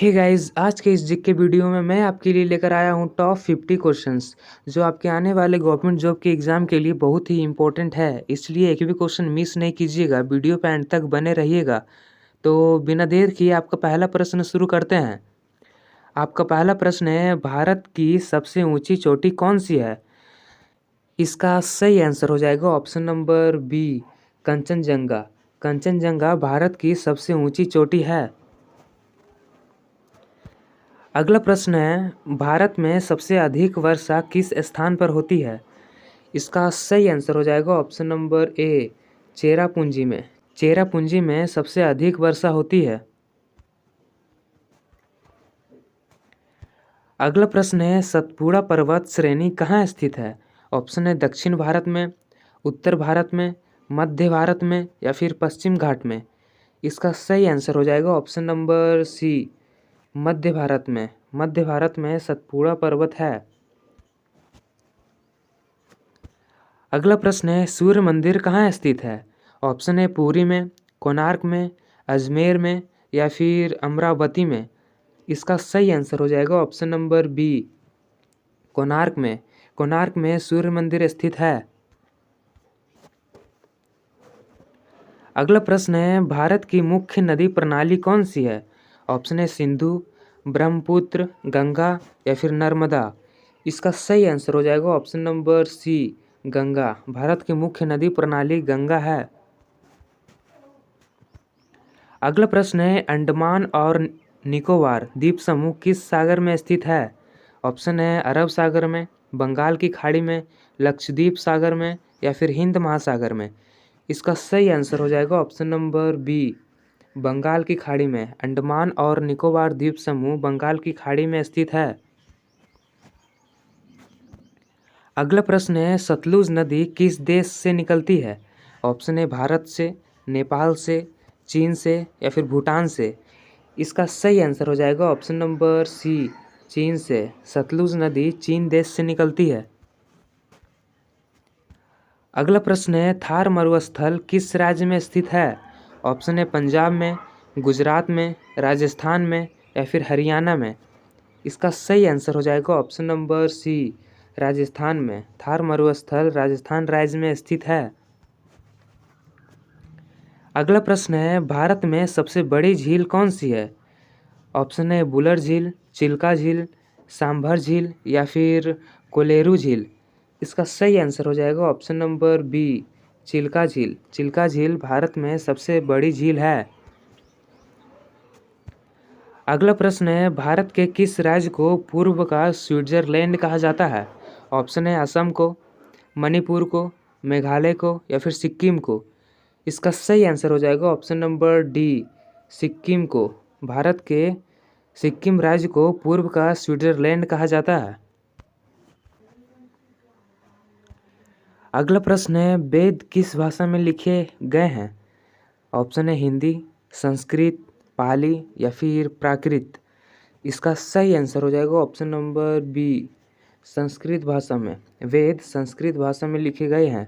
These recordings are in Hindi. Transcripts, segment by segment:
हे गाइस, आज के इस जिक के वीडियो में मैं आपके लिए लेकर आया हूँ टॉप 50 क्वेश्चंस जो आपके आने वाले गवर्नमेंट जॉब के एग्ज़ाम के लिए बहुत ही इंपॉर्टेंट है। इसलिए एक भी क्वेश्चन मिस नहीं कीजिएगा, वीडियो पे एंड तक बने रहिएगा। तो बिना देर किए आपका पहला प्रश्न शुरू करते हैं। आपका पहला प्रश्न है, भारत की सबसे ऊंची चोटी कौन सी है? इसका सही आंसर हो जाएगा option number B, Kanchenjunga. Kanchenjunga Bharat की सबसे ऊंची चोटी है। अगला प्रश्न है, भारत में सबसे अधिक वर्षा किस स्थान पर होती है? इसका सही आंसर हो जाएगा ऑप्शन नंबर ए, चेरापूंजी में। चेरापूंजी में सबसे अधिक वर्षा होती है। अगला प्रश्न है, सतपुड़ा पर्वत श्रेणी कहाँ स्थित है? ऑप्शन है दक्षिण भारत में, उत्तर भारत में, मध्य भारत में या फिर पश्चिम घाट में। इसका सही आंसर हो जाएगा ऑप्शन नंबर सी, मध्य भारत में। मध्य भारत में सतपुड़ा पर्वत है। अगला प्रश्न है, सूर्य मंदिर कहाँ स्थित है? ऑप्शन है पुरी में, कोणार्क में, अजमेर में या फिर अमरावती में। इसका सही आंसर हो जाएगा ऑप्शन नंबर बी, कोणार्क में। कोणार्क में सूर्य मंदिर स्थित है। अगला प्रश्न है, भारत की मुख्य नदी प्रणाली कौन सी है? ऑप्शन है सिंधु, ब्रह्मपुत्र, गंगा या फिर नर्मदा। इसका सही आंसर हो जाएगा option number C, Ganga. Bharat की मुख्य नदी प्रणाली गंगा है। अगला प्रश्न है, अंडमान और निकोबार द्वीप समूह किस सागर में स्थित है? ऑप्शन है अरब सागर में, बंगाल की खाड़ी में, लक्षद्वीप सागर में या फिर हिंद महासागर में। इसका सही आंसर हो जाएगा ऑप्शन नंबर बी, बंगाल की खाड़ी में। अंडमान और निकोबार द्वीप समूह बंगाल की खाड़ी में स्थित है। अगला प्रश्न है, सतलुज नदी किस देश से निकलती है? ऑप्शन है भारत से, नेपाल से, चीन से या फिर भूटान से। इसका सही आंसर हो जाएगा ऑप्शन नंबर सी, चीन से। सतलुज नदी चीन देश से निकलती है। अगला प्रश्न है, थार मरुस्थल किस राज्य में स्थित है? ऑप्शन है पंजाब में, गुजरात में, राजस्थान में या फिर हरियाणा में। इसका सही आंसर हो जाएगा ऑप्शन नंबर सी, राजस्थान में। थार मरुस्थल राजस्थान राज्य में स्थित है। अगला प्रश्न है, भारत में सबसे बड़ी झील कौन सी है? ऑप्शन है बुलर झील, चिल्का झील, सांभर झील या फिर कोलेरू झील। इसका सही आंसर हो जाएगा ऑप्शन नंबर बी, चिल्का झील। चिल्का झील भारत में सबसे बड़ी झील है। अगला प्रश्न है, भारत के किस राज्य को पूर्व का स्विट्जरलैंड कहा जाता है? ऑप्शन है असम को, मणिपुर को, मेघालय को या फिर सिक्किम को। इसका सही आंसर हो जाएगा ऑप्शन नंबर डी, सिक्किम को। भारत के सिक्किम राज्य को पूर्व का स्विट्जरलैंड कहा जाता है। अगला प्रश्न है, वेद किस भाषा में लिखे गए हैं? ऑप्शन है हिंदी, संस्कृत, पाली या फिर प्राकृत। इसका सही आंसर हो जाएगा ऑप्शन नंबर बी, संस्कृत भाषा में। वेद संस्कृत भाषा में लिखे गए हैं।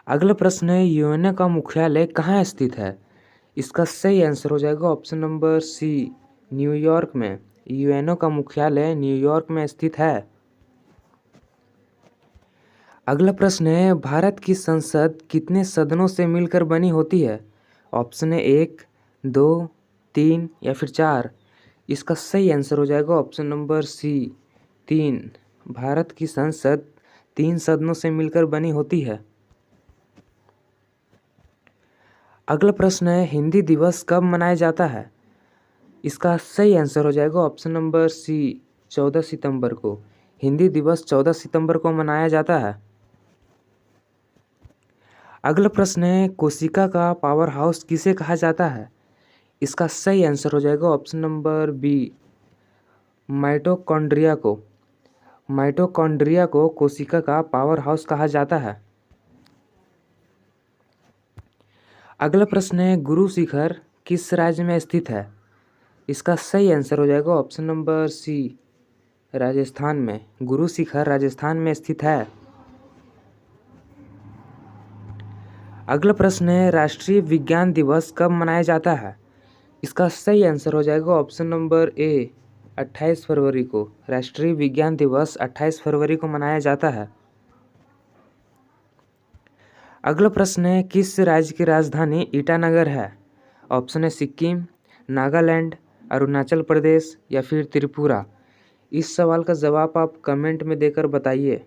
अगला प्रश्न है, यूएनओ का मुख्यालय कहाँ स्थित है? इसका सही आंसर हो जाएगा ऑप्शन नंबर सी, न्यूयॉर्क में। यूएनओ का मुख्यालय न्यूयॉर्क में स्थित है। अगला प्रश्न है, भारत की संसद कितने सदनों से मिलकर बनी होती है? ऑप्शन है 1, 2, 3 या फिर 4। इसका सही आंसर हो जाएगा ऑप्शन नंबर सी, 3। भारत की संसद 3 सदनों से मिलकर बनी होती है। अगला प्रश्न है, हिंदी दिवस कब मनाया जाता है? इसका सही आंसर हो जाएगा ऑप्शन नंबर सी, 14 सितंबर को। हिंदी दिवस 14 सितंबर को मनाया जाता है। अगला प्रश्न है, कोशिका का पावर हाउस किसे कहा जाता है? इसका सही आंसर हो जाएगा ऑप्शन नंबर बी, माइटोकॉन्ड्रिया को। माइटोकॉन्ड्रिया को कोशिका का पावर हाउस कहा जाता है। अगला प्रश्न है, गुरु शिखर किस राज्य में स्थित है? इसका सही आंसर हो जाएगा ऑप्शन नंबर सी, राजस्थान में। गुरु शिखर राजस्थान में स्थित है। अगला प्रश्न है, राष्ट्रीय विज्ञान दिवस कब मनाया जाता है? इसका सही आंसर हो जाएगा ऑप्शन नंबर ए 28 फरवरी को। राष्ट्रीय विज्ञान दिवस 28 फरवरी को मनाया जाता है। अगला प्रश्न है, किस राज्य की राजधानी ईटानगर है? ऑप्शन है सिक्किम, नागालैंड, अरुणाचल प्रदेश या फिर त्रिपुरा। इस सवाल का जवाब आप कमेंट में देकर बताइए।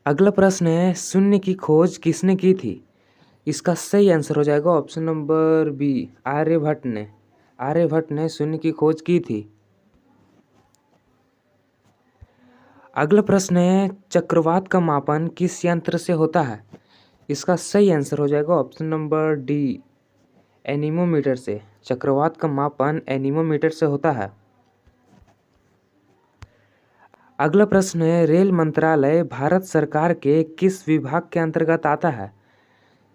अगला प्रश्न है, शून्य की खोज किसने की थी? इसका सही आंसर हो जाएगा ऑप्शन नंबर बी आर्यभट्ट ने। आर्यभट्ट ने शून्य की खोज की थी। अगला प्रश्न है, चक्रवात का मापन किस यंत्र से होता है? इसका सही आंसर हो जाएगा ऑप्शन नंबर डी एनीमोमीटर से। चक्रवात का मापन एनीमोमीटर से होता है। अगला प्रश्न है, रेल मंत्रालय भारत सरकार के किस विभाग के अंतर्गत आता है?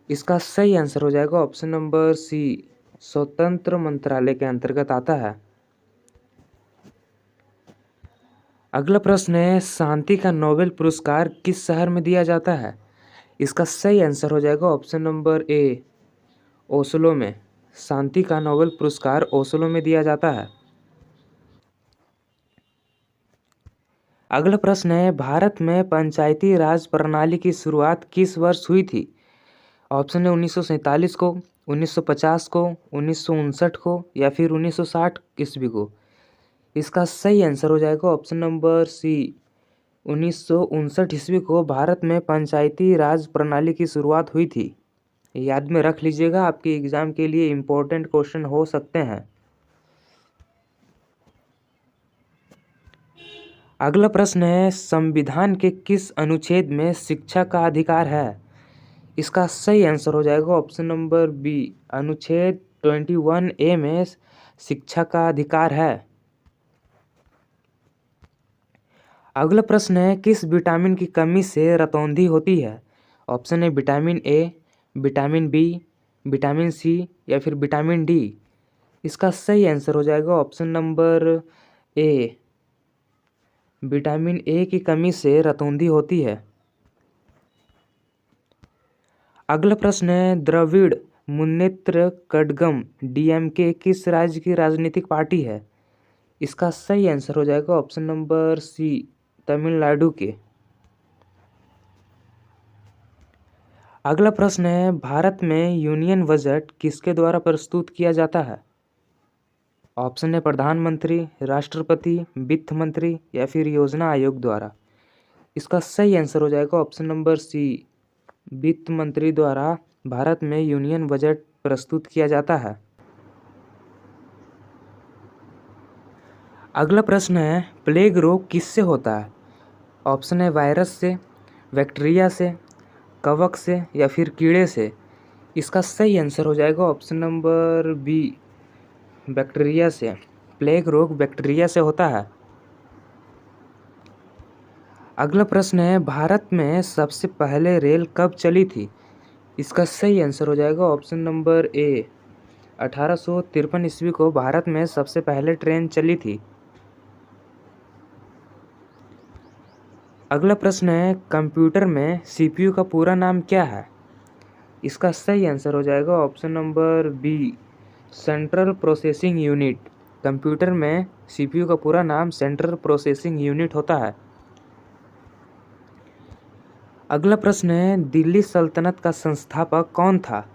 इसका सही आंसर हो जाएगा ऑप्शन नंबर सी स्वतंत्र मंत्रालय के अंतर्गत आता है। अगला प्रश्न है, शांति का नोबेल पुरस्कार किस शहर में दिया जाता है? इसका सही आंसर हो जाएगा ऑप्शन नंबर ए ओस्लो में। शांति का नोबेल पुरस्कार ओस्लो में दिया जाता है। अगला प्रश्न है, भारत में पंचायती राज प्रणाली की शुरुआत किस वर्ष हुई थी? ऑप्शन है 1947 को, 1950 को, 1959 को या फिर 1960 ईस्वी को। इसका सही आंसर हो जाएगा ऑप्शन नंबर सी 1959 ईस्वी को भारत में पंचायती राज प्रणाली की शुरुआत हुई थी। याद में रख लीजिएगा, आपके एग्जाम के लिए इम्पोर्टेंट क्वेश्चन हो सकते हैं। अगला प्रश्न है, संविधान के किस अनुच्छेद में शिक्षा का अधिकार है? इसका सही आंसर हो जाएगा ऑप्शन नंबर बी अनुच्छेद 21A में शिक्षा का अधिकार है। अगला प्रश्न है, किस विटामिन की कमी से रतौंधी होती है? ऑप्शन है vitamin A, vitamin B, vitamin C या फिर विटामिन डी। इसका सही आंसर हो जाएगा option number A vitamin A की कमी से रतौंधी होती है। अगला प्रश्न है, द्रविड़ मुन्नेत्र कड़गम डीएमके किस राज्य की राजनीतिक पार्टी है? इसका सही आंसर हो जाएगा ऑप्शन नंबर सी तमिलनाडु के। अगला प्रश्न है, भारत में यूनियन बजट किसके द्वारा प्रस्तुत किया जाता है? ऑप्शन है प्रधानमंत्री, राष्ट्रपति, वित्त मंत्री या फिर योजना आयोग द्वारा। इसका सही आंसर हो जाएगा ऑप्शन नंबर सी वित्त मंत्री द्वारा भारत में यूनियन बजट प्रस्तुत किया जाता है। अगला प्रश्न है, प्लेग रोग किससे होता है? ऑप्शन है वायरस से, बैक्टीरिया से, कवक से या फिर कीड़े से। इसका सही आंसर हो जाएगा ऑप्शन नंबर बी बैक्टीरिया से। प्लेग रोग बैक्टीरिया से होता है। अगला प्रश्न है, भारत में सबसे पहले रेल कब चली थी? इसका सही आंसर हो जाएगा ऑप्शन नंबर ए 1853 ईस्वी को भारत में सबसे पहले ट्रेन चली थी। अगला प्रश्न है, कंप्यूटर में सीपीयू का पूरा नाम क्या है? इसका सही आंसर हो जाएगा option number B central processing unit. Computer में सीपीयू का पूरा नाम सेंट्रल प्रोसेसिंग यूनिट होता है। अगला प्रश्न है, दिल्ली सल्तनत का संस्थापक कौन था?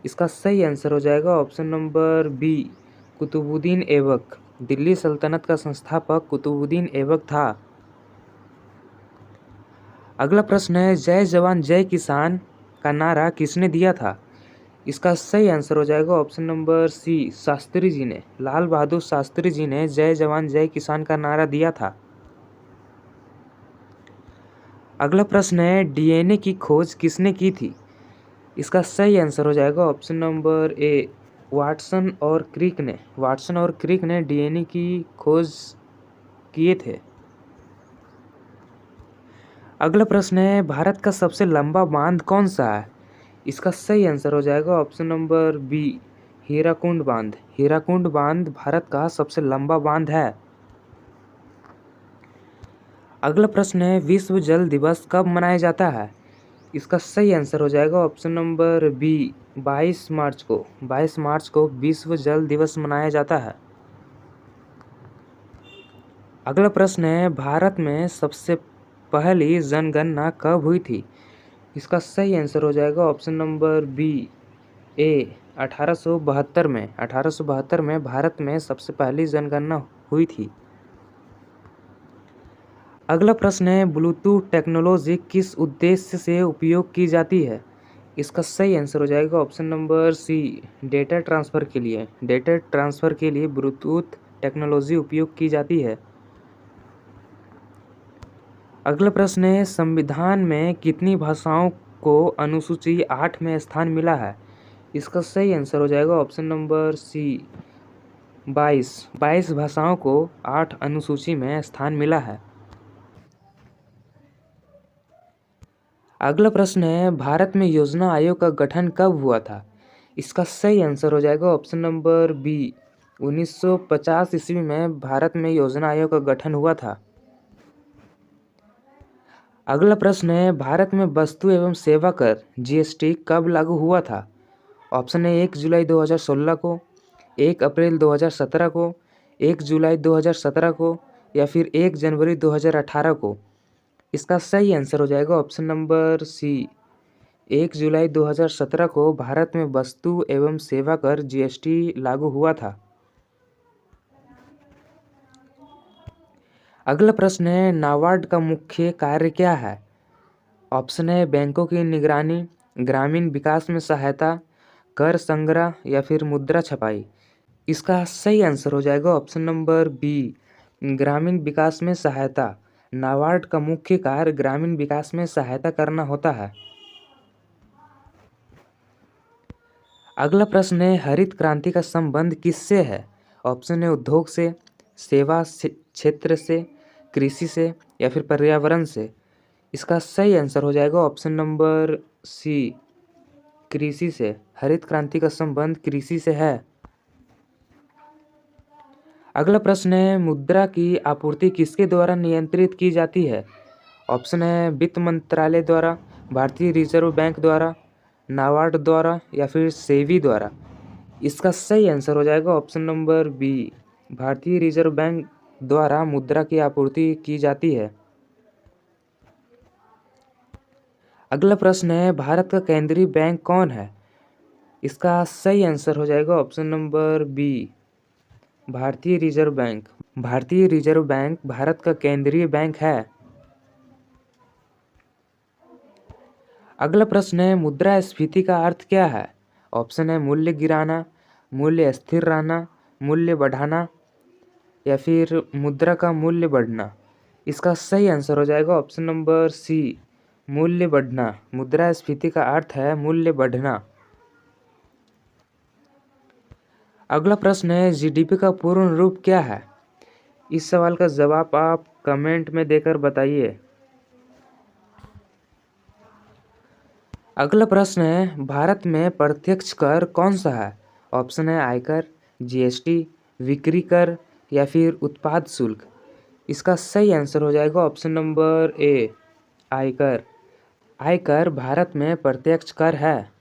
इसका सही आंसर हो जाएगा option number B Qutbuddin Aibak. Delhi सल्तनत का संस्थापक कुतुबुद्दीन ऐबक था। अगला प्रश्न है, जय जवान जय किसान का नारा किसने दिया था? इसका सही आंसर हो जाएगा ऑप्शन नंबर सी शास्त्री जी ने। लाल बहादुर शास्त्री जी ने जय जवान जय किसान का नारा दिया था। अगला प्रश्न है, डीएनए की खोज किसने की थी? इसका सही आंसर हो जाएगा ऑप्शन नंबर ए वाटसन और क्रिक ने। वाटसन और क्रिक ने डीएनए की खोज किए थे। अगला प्रश्न है, भारत का सबसे लंबा बांध कौन सा है? इसका सही आंसर हो जाएगा ऑप्शन नंबर बी हीराकुंड बांध। हीराकुंड बांध भारत का सबसे लंबा बांध है। अगला प्रश्न है, विश्व जल दिवस कब मनाया जाता है? इसका सही आंसर हो जाएगा ऑप्शन नंबर बी 22 मार्च को। 22 मार्च को विश्व जल दिवस मनाया जाता है। अगला प्रश्न है, भारत में सबसे पहली जनगणना कब हुई थी? इसका सही आंसर हो जाएगा ऑप्शन नंबर बी ए 1872 में। 1872 में भारत में सबसे पहली जनगणना हुई थी। अगला प्रश्न है, ब्लूटूथ टेक्नोलॉजी किस उद्देश्य से उपयोग की जाती है? इसका सही आंसर हो जाएगा option number C data transfer के लिए। डेटा ट्रांसफ़र के लिए ब्लूटूथ टेक्नोलॉजी उपयोग की जाती है। अगला प्रश्न है, संविधान में कितनी भाषाओं को अनुसूची 8 में स्थान मिला है? इसका सही आंसर हो जाएगा ऑप्शन नंबर सी 22 भाषाओं को 8 अनुसूची में स्थान मिला है। अगला प्रश्न है, भारत में योजना आयोग का गठन कब हुआ था? इसका सही आंसर हो जाएगा ऑप्शन नंबर बी 1950 ईस्वी में भारत में योजना आयोग का गठन हुआ था। अगला प्रश्न है, भारत में वस्तु एवं सेवा कर जीएसटी कब लागू हुआ था? ऑप्शन है 1 जुलाई 2016 को, 1 अप्रैल 2017 को, 1 जुलाई 2017 को या फिर 1 जनवरी 2018 को। इसका सही आंसर हो जाएगा ऑप्शन नंबर सी 1 जुलाई 2017 को भारत में वस्तु एवं सेवा कर जीएसटी लागू हुआ था। अगला प्रश्न है, नाबार्ड का मुख्य कार्य क्या है? ऑप्शन है बैंकों की निगरानी, ग्रामीण विकास में सहायता, कर संग्रह या फिर मुद्रा छपाई। इसका सही आंसर हो जाएगा ऑप्शन नंबर बी ग्रामीण विकास में सहायता। नाबार्ड का मुख्य कार्य ग्रामीण विकास में सहायता करना होता है। अगला प्रश्न है, हरित क्रांति का संबंध किससे है? ऑप्शन है उद्योग से, सेवा क्षेत्र से, कृषि से या फिर पर्यावरण से। इसका सही आंसर हो जाएगा ऑप्शन नंबर सी कृषि से। हरित क्रांति का संबंध कृषि से है। अगला प्रश्न है, मुद्रा की आपूर्ति किसके द्वारा नियंत्रित की जाती है? ऑप्शन है वित्त मंत्रालय द्वारा, भारतीय रिजर्व बैंक द्वारा, नाबार्ड द्वारा या फिर सेबी द्वारा। इसका सही आंसर हो जाएगा ऑप्शन नंबर बी भारतीय रिजर्व बैंक द्वारा मुद्रा की आपूर्ति की जाती है। अगला प्रश्न है, भारत का केंद्रीय बैंक कौन है? इसका सही आंसर हो जाएगा ऑप्शन नंबर बी भारतीय रिजर्व बैंक। भारतीय रिजर्व बैंक भारत का केंद्रीय बैंक है। अगला प्रश्न है, मुद्रास्फीति का अर्थ क्या है? ऑप्शन है मूल्य गिराना, मूल्य स्थिर रहना, मूल्य बढ़ाना या फिर मुद्रा का मूल्य बढ़ना। इसका सही आंसर हो जाएगा ऑप्शन नंबर सी मूल्य बढ़ना। मुद्रास्फीति का अर्थ है मूल्य बढ़ना। अगला प्रश्न है, जीडीपी का पूर्ण रूप क्या है? इस सवाल का जवाब आप कमेंट में देकर बताइए। अगला प्रश्न है, भारत में प्रत्यक्ष कर कौन सा है? ऑप्शन है आयकर, जीएसटी, बिक्री कर या फिर उत्पाद शुल्क। इसका सही आंसर हो जाएगा ऑप्शन नंबर ए आयकर। आयकर भारत में प्रत्यक्ष कर है।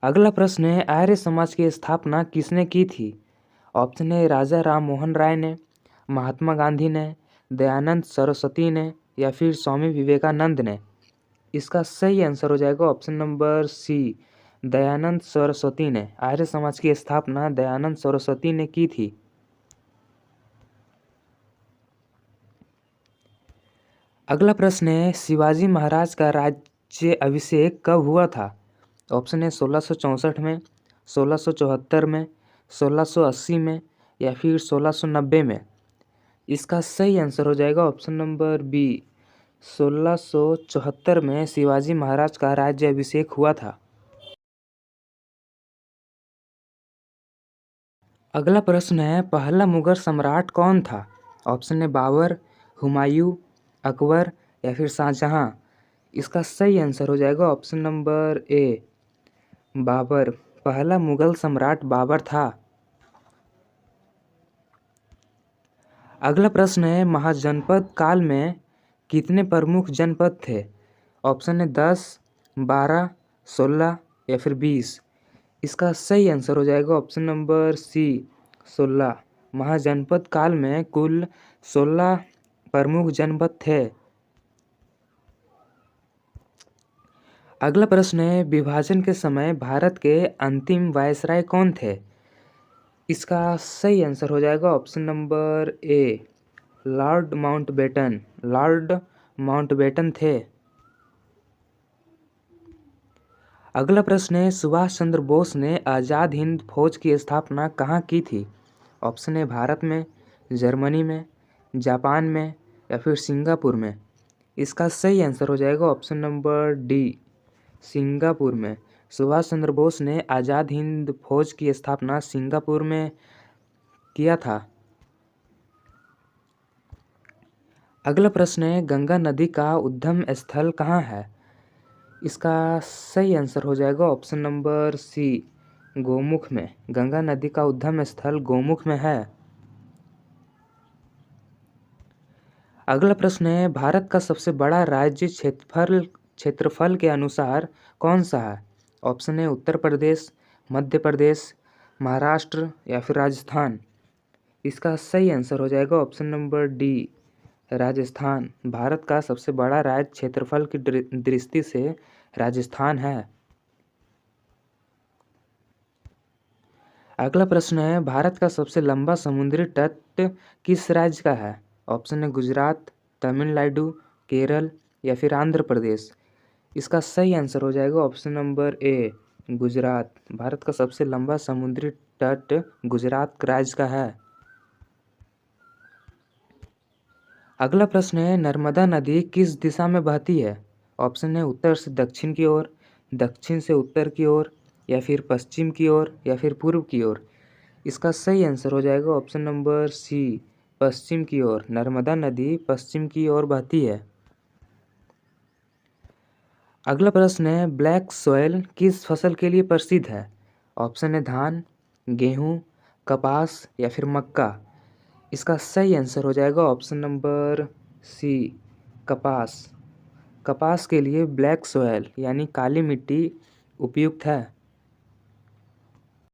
अगला प्रश्न है, आर्य समाज की स्थापना किसने की थी? ऑप्शन है राजा राम मोहन राय ने, महात्मा गांधी ने, दयानंद सरस्वती ने या फिर स्वामी विवेकानंद ने। इसका सही आंसर हो जाएगा option number C Dayanand Saraswati ने। आर्य समाज की स्थापना दयानंद सरस्वती ने की थी। अगला प्रश्न है, शिवाजी महाराज का राज्य अभिषेक कब हुआ था? ऑप्शन है 1664 में, 1674 में, 1680 में या फिर 1690 में। इसका सही आंसर हो जाएगा ऑप्शन नंबर बी 1674 में शिवाजी महाराज का राज्य अभिषेक हुआ था। अगला प्रश्न है, पहला मुगल सम्राट कौन था? ऑप्शन है बाबर, हुमायूं, अकबर या फिर शाहजहां। इसका सही आंसर हो जाएगा ऑप्शन नंबर ए बाबर। पहला मुगल सम्राट बाबर था। अगला प्रश्न है, महाजनपद काल में कितने प्रमुख जनपद थे? ऑप्शन है 10, 12, 16 या फिर 20। इसका सही आंसर हो जाएगा ऑप्शन नंबर सी, 16। महाजनपद काल में कुल 16 प्रमुख जनपद थे। अगला प्रश्न है, विभाजन के समय भारत के अंतिम वायसराय कौन थे? इसका सही आंसर हो जाएगा ऑप्शन नंबर ए, लॉर्ड माउंटबेटन। लॉर्ड माउंटबेटन थे। अगला प्रश्न है, सुभाष चंद्र बोस ने आज़ाद हिंद फौज की स्थापना कहाँ की थी? ऑप्शन है भारत में, जर्मनी में, जापान में या फिर सिंगापुर में। इसका सही आंसर हो जाएगा ऑप्शन नंबर डी, सिंगापुर में। सुभाष चंद्र बोस ने आज़ाद हिंद फौज की स्थापना सिंगापुर में किया था। अगला प्रश्न है, गंगा नदी का उद्गम स्थल कहाँ है? इसका सही आंसर हो जाएगा ऑप्शन नंबर सी, गोमुख में। गंगा नदी का उद्गम स्थल गोमुख में है। अगला प्रश्न है, भारत का सबसे बड़ा राज्य क्षेत्रफल के अनुसार कौन सा है? ऑप्शन है उत्तर प्रदेश, मध्य प्रदेश, महाराष्ट्र या फिर राजस्थान। इसका सही आंसर हो जाएगा option number D, Rajasthan. Bharat का सबसे बड़ा राज्य क्षेत्रफल की दृष्टि से राजस्थान है। अगला प्रश्न है, भारत का सबसे लंबा समुद्री तट किस राज्य का है? ऑप्शन है गुजरात, तमिलनाडु, केरल या फिर आंध्र प्रदेश। इसका सही आंसर हो जाएगा ऑप्शन नंबर ए, गुजरात। भारत का सबसे लंबा समुद्री तट गुजरात राज्य का है। अगला प्रश्न है, नर्मदा नदी किस दिशा में बहती है? ऑप्शन है उत्तर से दक्षिण की ओर, दक्षिण से उत्तर की ओर या फिर पश्चिम की ओर या फिर पूर्व की ओर। इसका सही आंसर हो जाएगा ऑप्शन नंबर सी, पश्चिम की ओर। नर्मदा नदी पश्चिम की ओर बहती है। अगला प्रश्न है, ब्लैक सॉयल किस फसल के लिए प्रसिद्ध है? ऑप्शन है धान, गेहूँ, कपास या फिर मक्का। इसका सही आंसर हो जाएगा ऑप्शन नंबर सी, कपास। कपास के लिए ब्लैक सॉयल यानी काली मिट्टी उपयुक्त है।